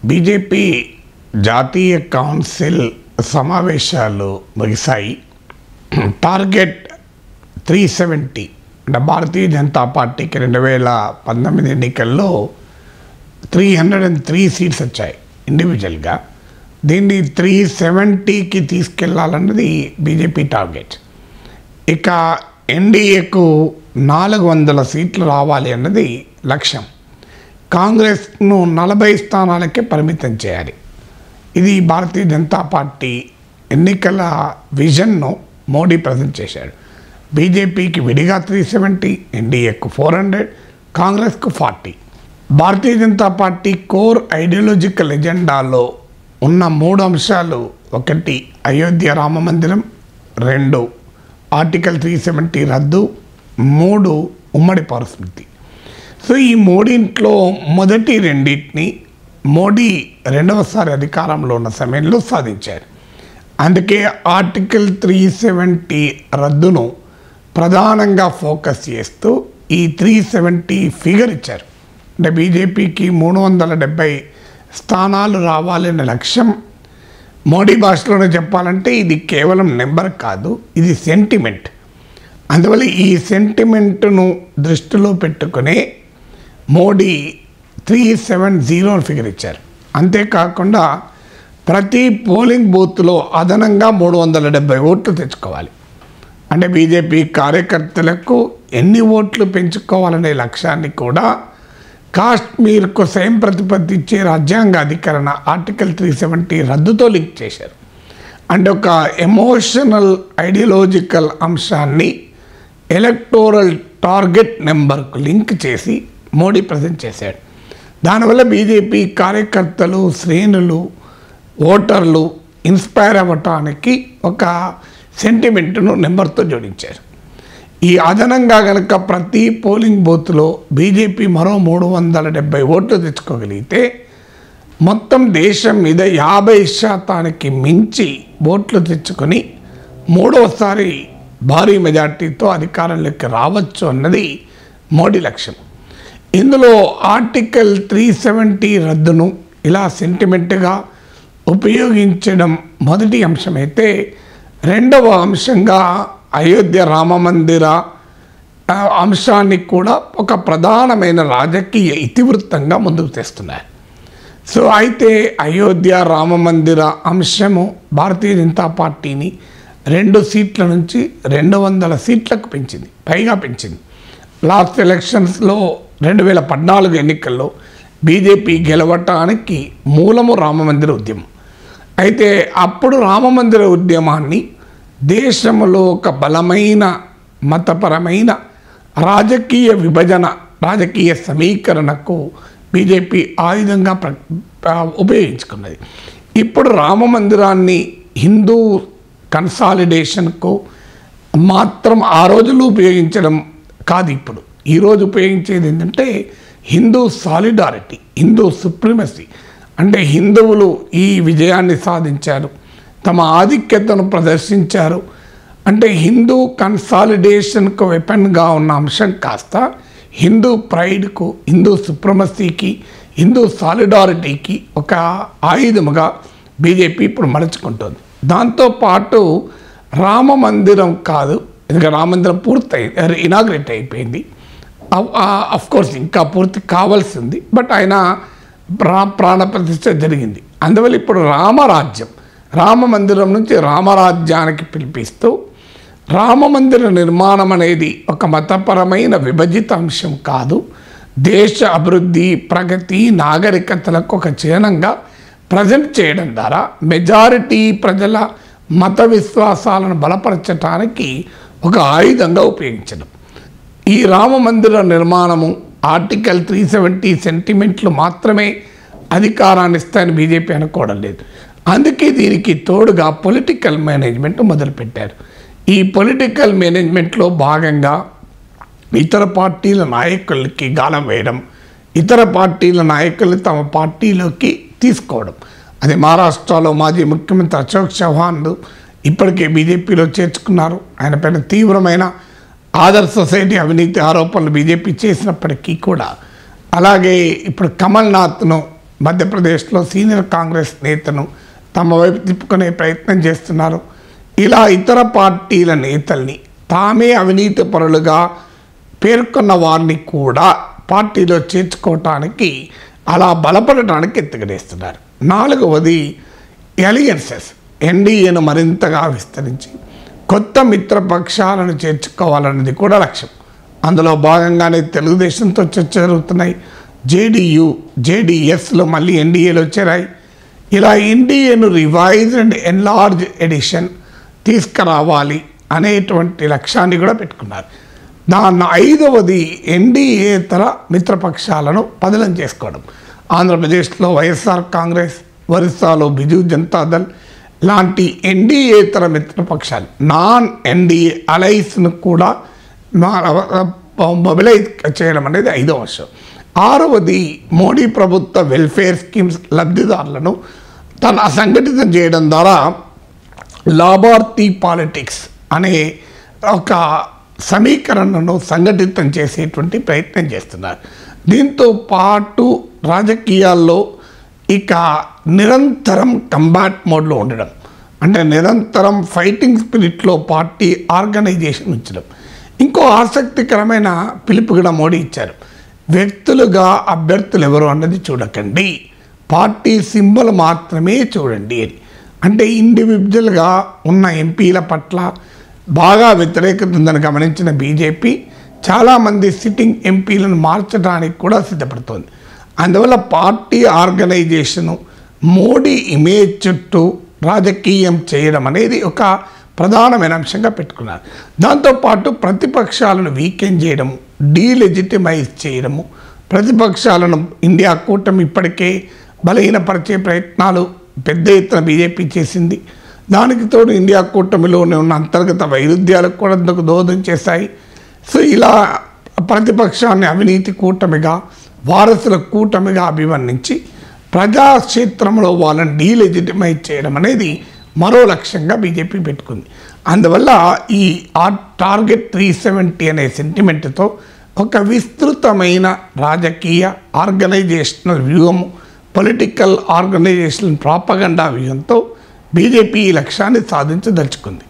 BJP జాతీయ council సమావేశాలు ముగిశాయి. టార్గెట్ 370 అంటే భారతీయ జనతా పార్టీకి 2019 ఎన్నికల్లో 303 సీట్స్ వచ్చాయి ఇండివిజువల్గా. దీన్ని 370కి తీసుకెళ్లాలన్నది బీజేపీ టార్గెట్. ఇక ఎన్డీఏకు 400 సీట్లు రావాలి అన్నది లక్ష్యం. కాంగ్రెస్ను 40 స్థానాలకే పరిమితం చేయాలి. ఇది భారతీయ జనతా పార్టీ ఎన్నికల విజన్ను మోడీ ప్రజెంట్ చేశాడు. బీజేపీకి విడిగా 370, ఎన్డీఏకు 400, కాంగ్రెస్కు 40. Bharatiya Janata party core ideological ఎజెండాలో ఉన్న 3 అంశాలు: 1 అయోధ్య రామ మందిరం, 2 ఆర్టికల్ 370 రద్దు, 3 ఉమ్మడి పౌరస్మృతి. సో ఈ మూడింట్లో మొదటి రెండింటిని మోడీ రెండవసారి అధికారంలో ఉన్న సమయంలో సాధించారు. అందుకే ఆర్టికల్ 370 రద్దును ప్రధానంగా ఫోకస్ చేస్తూ ఈ 370 ఫిగర్ ఇచ్చారు. అంటే బీజేపీకి 370 స్థానాలు రావాలనే లక్ష్యం. మోడీ భాషలోనే చెప్పాలంటే ఇది కేవలం నెంబర్ కాదు, ఇది సెంటిమెంట్. అందువల్ల ఈ సెంటిమెంట్ను దృష్టిలో పెట్టుకునే మోడీ 370 ఫిగర్ ఇచ్చారు. అంతేకాకుండా ప్రతి పోలింగ్ బూత్లో అదనంగా 370 ఓట్లు తెచ్చుకోవాలి. అంటే బీజేపీ కార్యకర్తలకు ఎన్ని ఓట్లు పెంచుకోవాలనే లక్ష్యాన్ని కూడా కాశ్మీర్కు స్వయం ప్రతిపత్తి ఇచ్చే రాజ్యాంగ అధికరణ ఆర్టికల్ 370 రద్దుతో లింక్ చేశారు. అంటే ఒక ఎమోషనల్ ఐడియాలజికల్ అంశాన్ని ఎలక్టోరల్ టార్గెట్ నెంబర్కు లింక్ చేసి మోడీ ప్రజెంట్ చేశాడు. దానివల్ల బీజేపీ కార్యకర్తలు, శ్రేణులు, ఓటర్లు ఇన్స్పైర్ అవ్వటానికి ఒక సెంటిమెంట్ను నెంబర్తో జోడించారు. ఈ అదనంగా కనుక ప్రతి పోలింగ్ బూత్లో బీజేపీ మరో 370 ఓట్లు తెచ్చుకోగలిగితే మొత్తం దేశం మీద 50% మించి ఓట్లు తెచ్చుకొని మూడవసారి భారీ మెజార్టీతో అధికారంలోకి రావచ్చు అన్నది మోడీ లక్ష్యం. ఇందులో ఆర్టికల్ 370 రద్దును ఇలా సెంటిమెంట్గా ఉపయోగించడం మొదటి అంశమైతే, రెండవ అంశంగా అయోధ్య రామ మందిర అంశాన్ని కూడా ఒక ప్రధానమైన రాజకీయ ఇతివృత్తంగా ముందుకు తెస్తున్నారు. సో అయితే అయోధ్య రామ మందిర అంశము భారతీయ జనతా పార్టీని 2 సీట్ల నుంచి 200 సీట్లకు పెంచింది, పైగా పెంచింది. లాస్ట్ ఎలక్షన్స్లో 2014 ఎన్నికల్లో బీజేపీ గెలవటానికి మూలము రామమందిర ఉద్యమం. అయితే అప్పుడు రామమందిర ఉద్యమాన్ని దేశంలో ఒక బలమైన మతపరమైన రాజకీయ విభజన, రాజకీయ సమీకరణకు బీజేపీ ఆయుధంగా ఉపయోగించుకున్నది. ఇప్పుడు రామమందిరాన్ని హిందూ కన్సాలిడేషన్కు మాత్రం ఆ రోజుల్లో ఉపయోగించడం కాదు. ఇప్పుడు ఈరోజు ఉపయోగించేది ఏంటంటే హిందూ సాలిడారిటీ, హిందూ సుప్రీమసీ. అంటే హిందువులు ఈ విజయాన్ని సాధించారు, తమ ఆధిక్యతను ప్రదర్శించారు. అంటే హిందూ కన్సాలిడేషన్కు వెపన్గా ఉన్న అంశం కాస్త హిందూ ప్రైడ్కు, హిందూ సుప్రమసీకి, హిందూ సాలిడారిటీకి ఒక ఆయుధముగా బీజేపీ ఇప్పుడు మలుచుకుంటుంది. దాంతోపాటు రామ మందిరం కాదు, ఎందుకంటే రామ మందిరం పూర్తయింది, ఇనాగ్రేట్ అయిపోయింది. అఫ్కోర్స్ ఇంకా పూర్తి కావాల్సింది, బట్ ఆయన ప్రాణప్రతిష్ఠ జరిగింది. అందువల్ల ఇప్పుడు రామరాజ్యం, రామ మందిరం నుంచి రామరాజ్యానికి పిలిపిస్తూ రామ మందిర నిర్మాణం అనేది ఒక మతపరమైన విభజిత అంశం కాదు, దేశ అభివృద్ధి, ప్రగతి, నాగరికతలకు ఒక చిహ్నంగా ప్రజెంట్ చేయడం ద్వారా మెజారిటీ ప్రజల మత విశ్వాసాలను బలపరచడానికి ఒక ఆయుధంగా ఉపయోగించడం. ఈ రామ మందిర నిర్మాణము ఆర్టికల్ 370 సెంటిమెంట్లు మాత్రమే అధికారాన్ని ఇస్తాయని బీజేపీ అనుకోవడం లేదు. అందుకే దీనికి తోడుగా పొలిటికల్ మేనేజ్మెంట్ మొదలుపెట్టారు. ఈ పొలిటికల్ మేనేజ్మెంట్లో భాగంగా ఇతర పార్టీల నాయకులకి గాలం వేయడం, ఇతర పార్టీల నాయకుల్ని తమ పార్టీలోకి తీసుకోవడం. అది మహారాష్ట్రలో మాజీ ముఖ్యమంత్రి అశోక్ చౌహాన్ ఇప్పటికే బీజేపీలో చేర్చుకున్నారు. ఆయన పైన తీవ్రమైన ఆదర్శ్ సొసైటీ అవినీతి ఆరోపణలు బీజేపీ చేసినప్పటికీ కూడా, అలాగే ఇప్పుడు కమల్నాథ్ను మధ్యప్రదేశ్లో సీనియర్ కాంగ్రెస్ నేతను తమ వైపు తిప్పుకునే ప్రయత్నం చేస్తున్నారు. ఇలా ఇతర పార్టీల నేతల్ని తామే అవినీతి పరులుగా పేర్కొన్న వారిని కూడా పార్టీలో చేర్చుకోవటానికి, అలా బలపడటానికి ఎత్తుగడేస్తున్నారు. 4వది అలయన్సెస్. ఎన్డీఏను మరింతగా విస్తరించి కొత్త మిత్రపక్షాలను చేర్చుకోవాలన్నది కూడా లక్ష్యం. అందులో భాగంగానే తెలుగుదేశంతో చర్చ జరుగుతున్నాయి. జేడీయూ, జేడీఎస్లో మళ్ళీ ఎన్డీఏలో చేరాయి. ఇలా ఎన్డీఏను రివైజ్ అండ్ ఎన్లార్జ్ ఎడిషన్ తీసుకురావాలి అనేటువంటి లక్ష్యాన్ని కూడా పెట్టుకున్నారు. దాన్ని 5వది ఎన్డీఏతర మిత్రపక్షాలను పదిలం చేసుకోవడం. ఆంధ్రప్రదేశ్లో వైఎస్ఆర్ కాంగ్రెస్, ఒరిస్సాలో బిజు జనతాదళ్ లాంటి ఎన్డీఏతర మిత్రపక్షాలు, నాన్ ఎన్డీఏ అలైస్ను కూడా మొబిలైజ్ చేయడం అనేది 5వ అంశం. 6వది మోడీ ప్రభుత్వ వెల్ఫేర్ స్కీమ్స్ లబ్ధిదారులను తను అసంఘటితం చేయడం ద్వారా లాభార్థి పాలిటిక్స్ అనే ఒక సమీకరణను సంఘటితం చేసేటువంటి ప్రయత్నం చేస్తున్నారు. దీంతో పాటు రాజకీయాల్లో ఇక నిరంతరం కంబాట్ మోడ్లో ఉండడం, అంటే నిరంతరం ఫైటింగ్ స్పిరిట్లో పార్టీ ఆర్గనైజేషన్ ఉంచడం. ఇంకో ఆసక్తికరమైన పిలుపు కూడా మోడీ ఇచ్చారు. వ్యక్తులుగా అభ్యర్థులు ఎవరు అన్నది చూడకండి, పార్టీ సింబల్ మాత్రమే చూడండి అని. అంటే ఇండివిజువల్గా ఉన్న ఎంపీల పట్ల బాగా వ్యతిరేకత ఉందని గమనించిన బీజేపీ చాలామంది సిట్టింగ్ ఎంపీలను మార్చడానికి కూడా సిద్ధపడుతోంది. అందువల్ల పార్టీ ఆర్గనైజేషను మోడీ ఇమేజ్ చుట్టూ రాజకీయం చేయడం అనేది ఒక ప్రధానమైన అంశంగా పెట్టుకున్నారు. దాంతోపాటు ప్రతిపక్షాలను వీకెండ్ చేయడము, డీలెజిటిమైజ్ చేయడము, ప్రతిపక్షాలను ఇండియా కూటమి ఇప్పటికే బలహీనపరిచే ప్రయత్నాలు పెద్ద ఎత్తున బీజేపీ చేసింది. దానికి తోడు ఇండియా కూటమిలోనే ఉన్న అంతర్గత వైరుధ్యాలకు కూడా అందుకు దోహదం చేశాయి. సో ఇలా ప్రతిపక్షాన్ని అవినీతి కూటమిగా, వారసుల కూటమిగా అభివర్ణించి ప్రజాక్షేత్రంలో వాళ్ళని డీలెజిటిమైజ్ చేయడం అనేది మరో లక్ష్యంగా బీజేపీ పెట్టుకుంది. అందువల్ల ఈ టార్గెట్ 370 అనే సెంటిమెంట్తో ఒక విస్తృతమైన రాజకీయ ఆర్గనైజేషనల్ వ్యూహము, పొలిటికల్ ఆర్గనైజేషన్ ప్రాపగండా వ్యూహంతో బీజేపీ ఈ లక్ష్యాన్ని సాధించదలుచుకుంది.